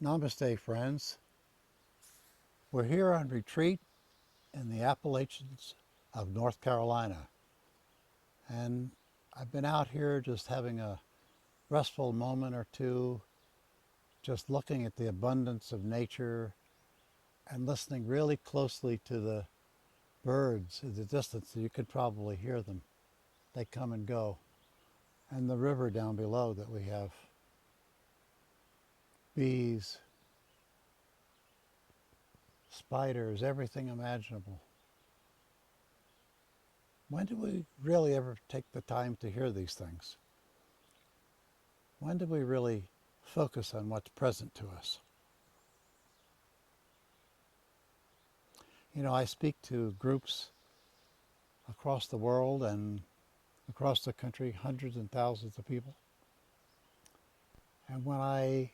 Namaste, friends. We're here on retreat in the Appalachians of North Carolina. And I've been out here just having a restful moment or two, just looking at the abundance of nature and listening really closely to the birds in the distance. You could probably hear them. They come and go. And the river down below that we have. Bees, spiders, everything imaginable. When do we really ever take the time to hear these things? When do we really focus on what's present to us? You know, I speak to groups across the world and across the country, hundreds and thousands of people. And when I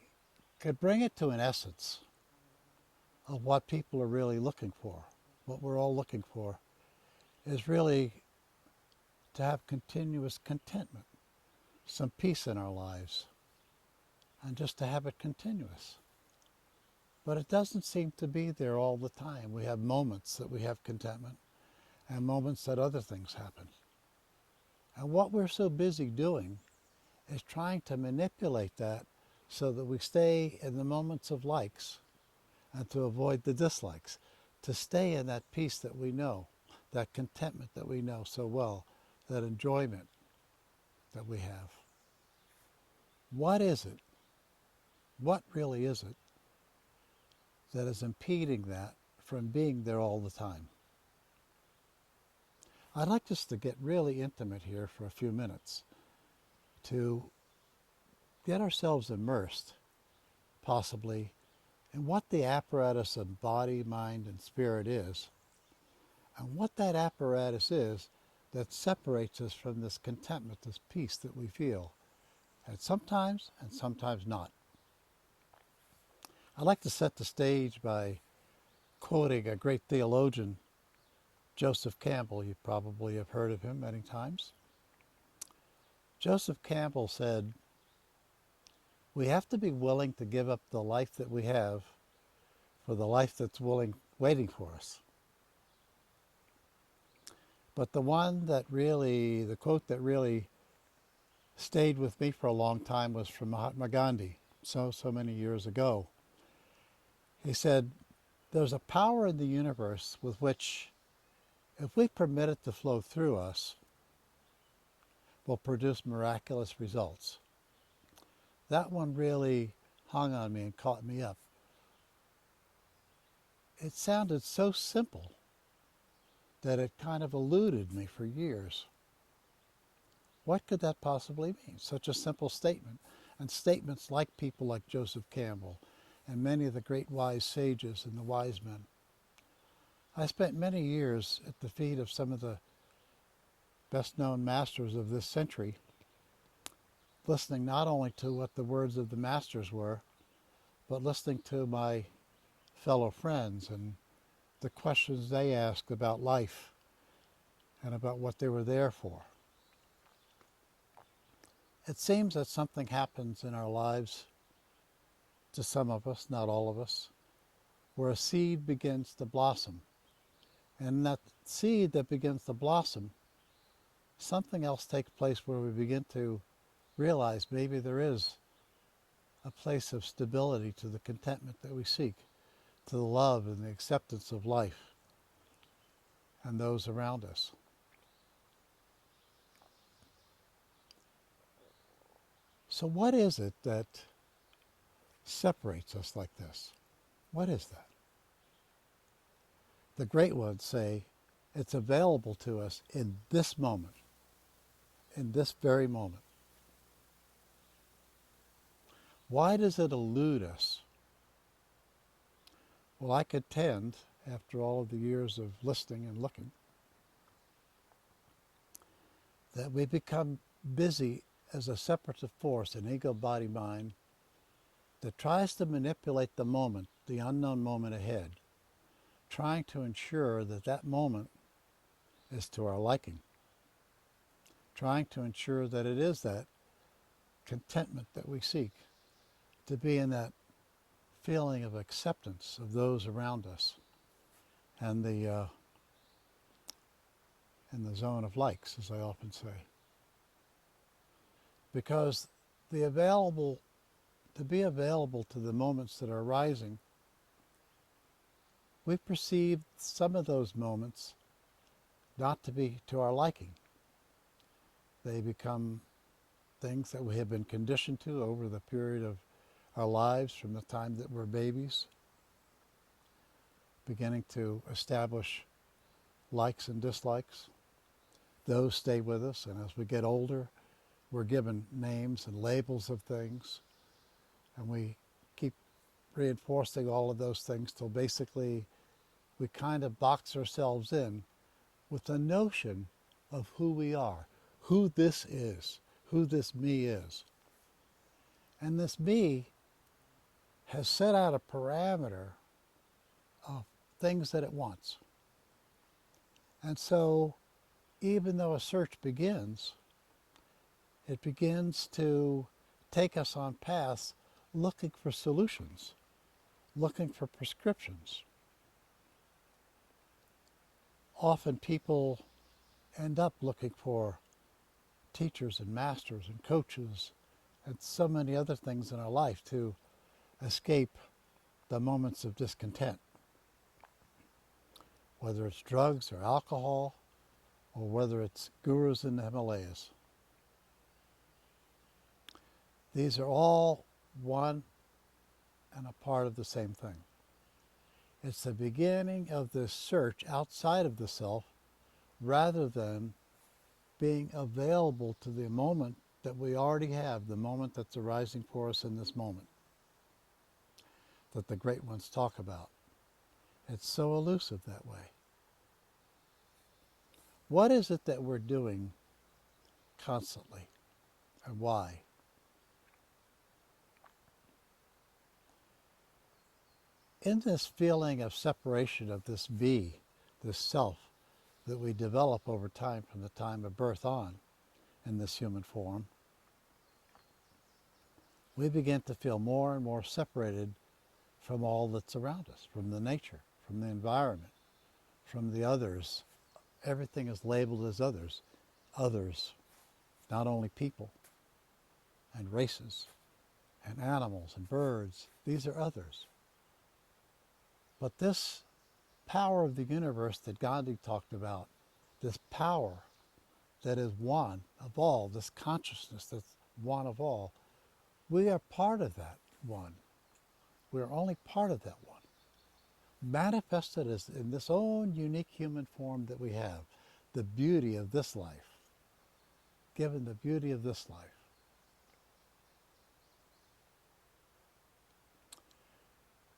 could bring it to an essence of what people are really looking for, what we're all looking for, is really to have continuous contentment, some peace in our lives, and just to have it continuous. But it doesn't seem to be there all the time. We have moments that we have contentment and moments that other things happen. And what we're so busy doing is trying to manipulate that so that we stay in the moments of likes and to avoid the dislikes, to stay in that peace that we know, that contentment that we know so well, that enjoyment that we have. What is it? What really is it that is impeding that from being there all the time? I'd like us to get really intimate here for a few minutes to get ourselves immersed, possibly, in what the apparatus of body, mind, and spirit is, and what that apparatus is that separates us from this contentment, this peace that we feel, and sometimes not. I'd like to set the stage by quoting a great theologian, Joseph Campbell. You probably have heard of him many times. Joseph Campbell said, "We have to be willing to give up the life that we have for the life that's waiting for us." But the quote that really stayed with me for a long time was from Mahatma Gandhi, so many years ago. He said, "There's a power in the universe with which, if we permit it to flow through us, will produce miraculous results." That one really hung on me and caught me up. It sounded so simple that it kind of eluded me for years. What could that possibly mean? Such a simple statement, and statements like people like Joseph Campbell and many of the great wise sages and the wise men. I spent many years at the feet of some of the best-known masters of this century, listening not only to what the words of the masters were, but listening to my fellow friends and the questions they asked about life and about what they were there for. It seems that something happens in our lives, to some of us, not all of us, where a seed begins to blossom. And that seed that begins to blossom, something else takes place where we begin to realize maybe there is a place of stability to the contentment that we seek, to the love and the acceptance of life and those around us. So what is it that separates us like this? What is that? The great ones say it's available to us in this moment, in this very moment. Why does it elude us? Well, I contend, after all of the years of listening and looking, that we become busy as a separative force, an ego, body, mind, that tries to manipulate the moment, the unknown moment ahead, trying to ensure that that moment is to our liking, trying to ensure that it is that contentment that we seek, to be in that feeling of acceptance of those around us and in the zone of likes, as I often say. Because to be available to the moments that are arising, we perceive some of those moments not to be to our liking. They become things that we have been conditioned to over the period of our lives from the time that we're babies, beginning to establish likes and dislikes. Those stay with us, and as we get older, we're given names and labels of things, and we keep reinforcing all of those things till basically we kind of box ourselves in with the notion of who we are, who this is, who this me is. And this me has set out a parameter of things that it wants. And so even though a search begins, it begins to take us on paths looking for solutions, looking for prescriptions. Often people end up looking for teachers and masters and coaches and so many other things in our life to escape the moments of discontent, whether it's drugs or alcohol, or whether it's gurus in the Himalayas. These are all one and a part of the same thing. It's the beginning of this search outside of the self rather than being available to the moment that we already have, the moment that's arising for us in this moment that the great ones talk about. It's so elusive that way. What is it that we're doing constantly, and why? In this feeling of separation of this be, this self, that we develop over time from the time of birth on in this human form, we begin to feel more and more separated from all that's around us, from the nature, from the environment, from the others. Everything is labeled as others. Others, not only people and races and animals and birds, these are others. But this power of the universe that Gandhi talked about, this power that is one of all, this consciousness that's one of all, we are part of that one. We are only part of that one. Manifested as in this own unique human form that we have, the beauty of this life, given the beauty of this life.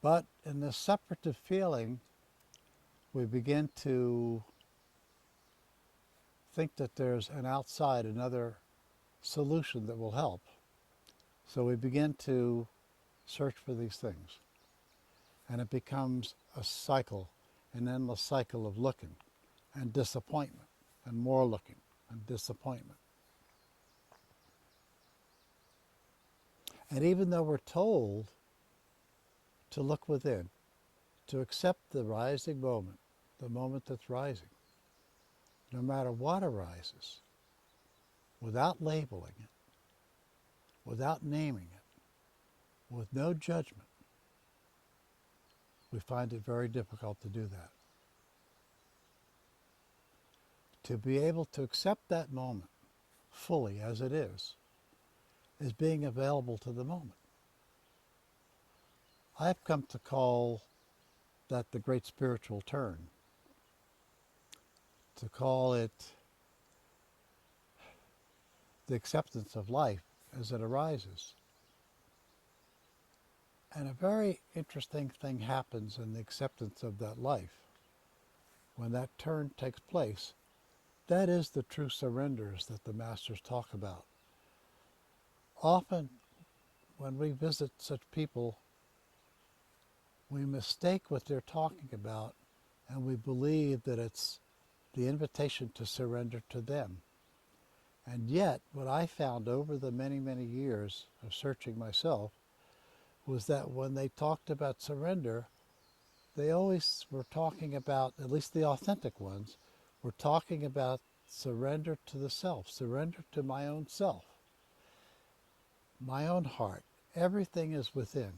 But in this separative feeling, we begin to think that there's an outside, another solution that will help. So we begin to search for these things. And it becomes a cycle, an endless cycle of looking and disappointment and more looking and disappointment. And even though we're told to look within, to accept the rising moment, the moment that's rising, no matter what arises, without labeling it, without naming it, with no judgment, we find it very difficult to do that. To be able to accept that moment fully as it is being available to the moment. I've come to call that the great spiritual turn, to call it the acceptance of life as it arises. And a very interesting thing happens in the acceptance of that life. When that turn takes place, that is the true surrenders that the masters talk about. Often, when we visit such people, we mistake what they're talking about, and we believe that it's the invitation to surrender to them. And yet, what I found over the many, many years of searching myself was that when they talked about surrender, they always were talking about, at least the authentic ones, were talking about surrender to the self, surrender to my own self, my own heart. Everything is within.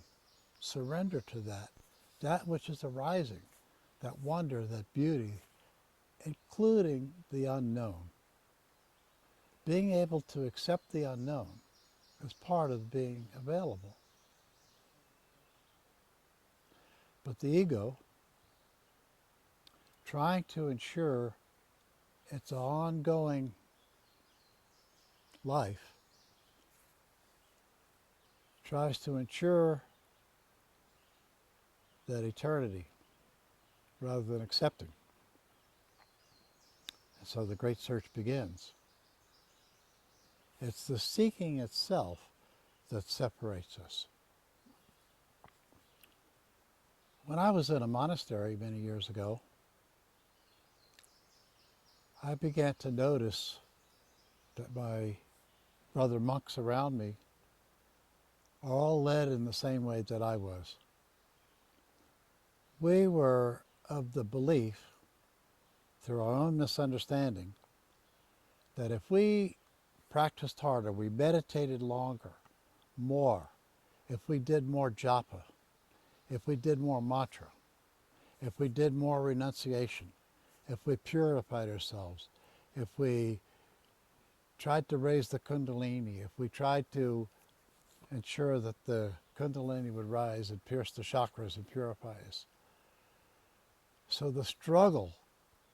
Surrender to that which is arising, that wonder, that beauty, including the unknown. Being able to accept the unknown is part of being available. But the ego, trying to ensure its ongoing life, tries to ensure that eternity rather than accepting. And so the great search begins. It's the seeking itself that separates us. When I was in a monastery many years ago, I began to notice that my brother monks around me are all led in the same way that I was. We were of the belief, through our own misunderstanding, that if we practiced harder, we meditated longer, more, if we did more japa, if we did more mantra, if we did more renunciation, if we purified ourselves, if we tried to raise the kundalini, if we tried to ensure that the kundalini would rise and pierce the chakras and purify us. So the struggle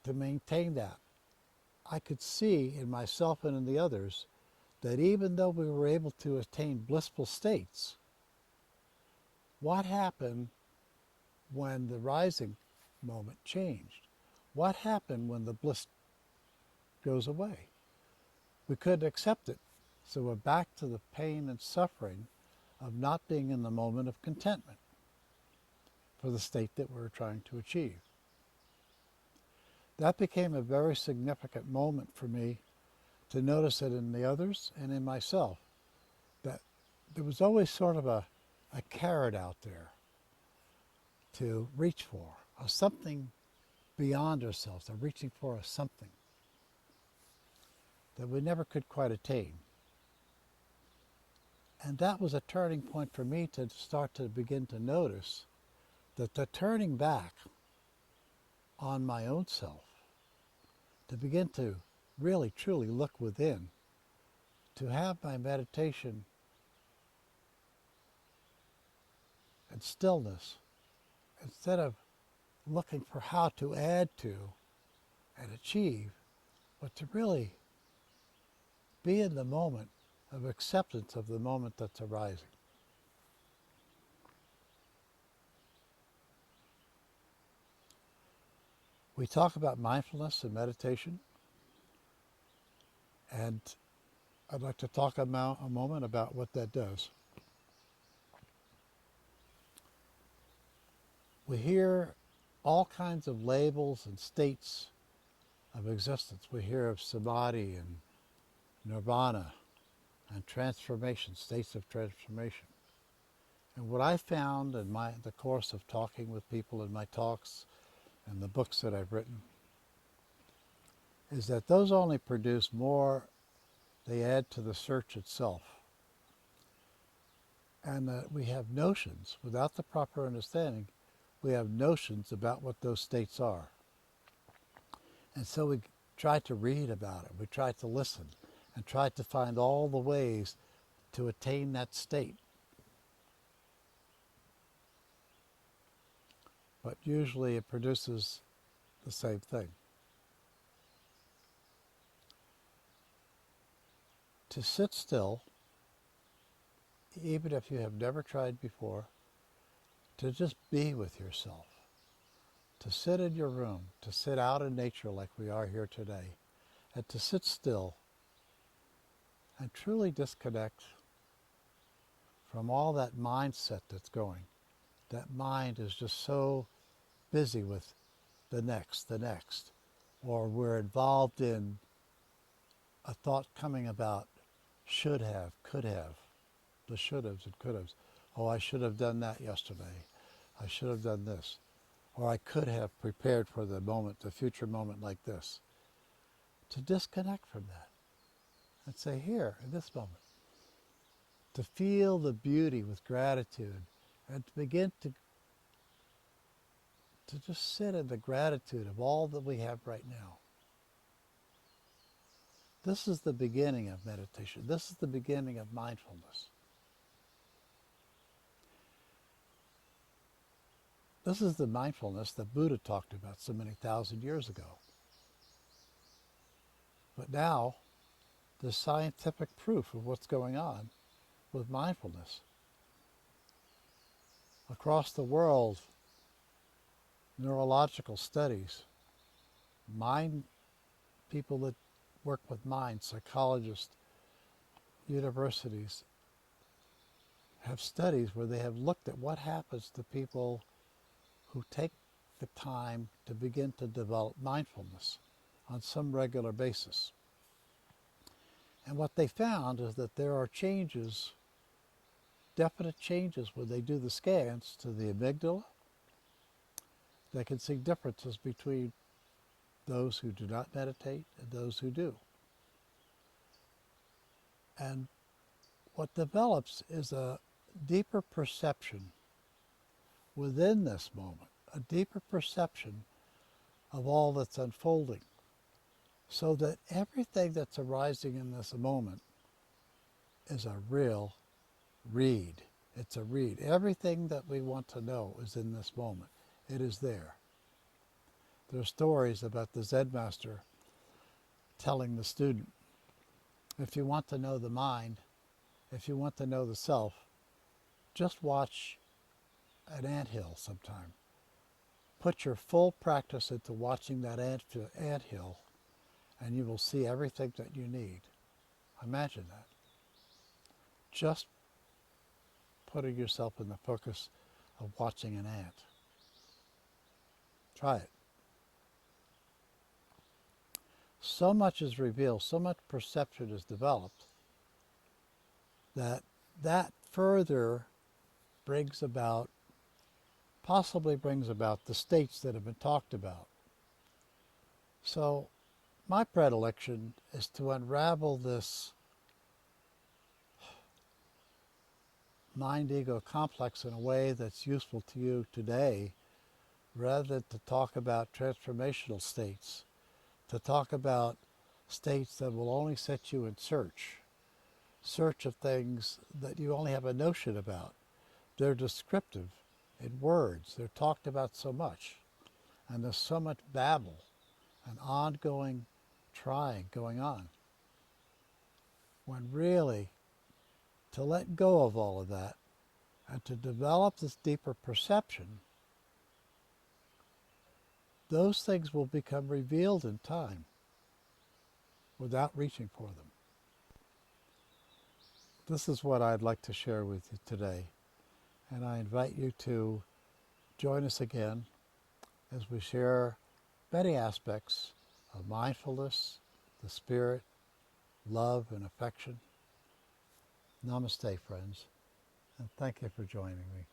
to maintain that, I could see in myself and in the others that even though we were able to attain blissful states, what happened when the rising moment changed? What happened when the bliss goes away? We couldn't accept it. So we're back to the pain and suffering of not being in the moment of contentment for the state that we're trying to achieve. That became a very significant moment for me to notice it in the others and in myself, that there was always sort of a carrot out there to reach for, a something beyond ourselves, a reaching for a something that we never could quite attain. And that was a turning point for me to start to begin to notice that the turning back on my own self, to begin to really truly look within, to have my meditation and stillness, instead of looking for how to add to and achieve, but to really be in the moment of acceptance of the moment that's arising. We talk about mindfulness and meditation, and I'd like to talk a moment about what that does. We hear all kinds of labels and states of existence. We hear of samadhi and nirvana and transformation, states of transformation. And what I found in the course of talking with people in my talks and the books that I've written is that those only produce more, they add to the search itself. And that we have notions, without the proper understanding, we have notions about what those states are. And so we try to read about it, we try to listen, and try to find all the ways to attain that state. But usually it produces the same thing. To sit still, even if you have never tried before, to just be with yourself, to sit in your room, to sit out in nature like we are here today, and to sit still and truly disconnect from all that mindset that's going. That mind is just so busy with the next, or we're involved in a thought coming about should have, could have, the should haves and could haves. Oh, I should have done that yesterday. I should have done this. Or I could have prepared for the moment, the future moment like this. To disconnect from that and say, here, in this moment, to feel the beauty with gratitude and to begin to just sit in the gratitude of all that we have right now. This is the beginning of meditation. This is the beginning of mindfulness. This is the mindfulness that Buddha talked about so many thousand years ago. But now, there's scientific proof of what's going on with mindfulness. Across the world, neurological studies, people that work with mind, psychologists, universities, have studies where they have looked at what happens to people who take the time to begin to develop mindfulness on some regular basis. And what they found is that there are changes, definite changes when they do the scans to the amygdala. They can see differences between those who do not meditate and those who do. And what develops is a deeper perception within this moment, a deeper perception of all that's unfolding, so that everything that's arising in this moment is a real read. It's a read. Everything that we want to know is in this moment. It is there. There are stories about the Zen master telling the student, if you want to know the mind, if you want to know the self, just watch an anthill sometime. Put your full practice into watching that anthill, and you will see everything that you need. Imagine that. Just putting yourself in the focus of watching an ant. Try it. So much is revealed, so much perception is developed that further possibly brings about the states that have been talked about. So my predilection is to unravel this mind-ego complex in a way that's useful to you today, rather than to talk about transformational states, to talk about states that will only set you in search of things that you only have a notion about. They're descriptive in words. They're talked about so much. And there's so much babble and ongoing trying going on. When really, to let go of all of that and to develop this deeper perception, those things will become revealed in time without reaching for them. This is what I'd like to share with you today. And I invite you to join us again as we share many aspects of mindfulness, the spirit, love, and affection. Namaste, friends, and thank you for joining me.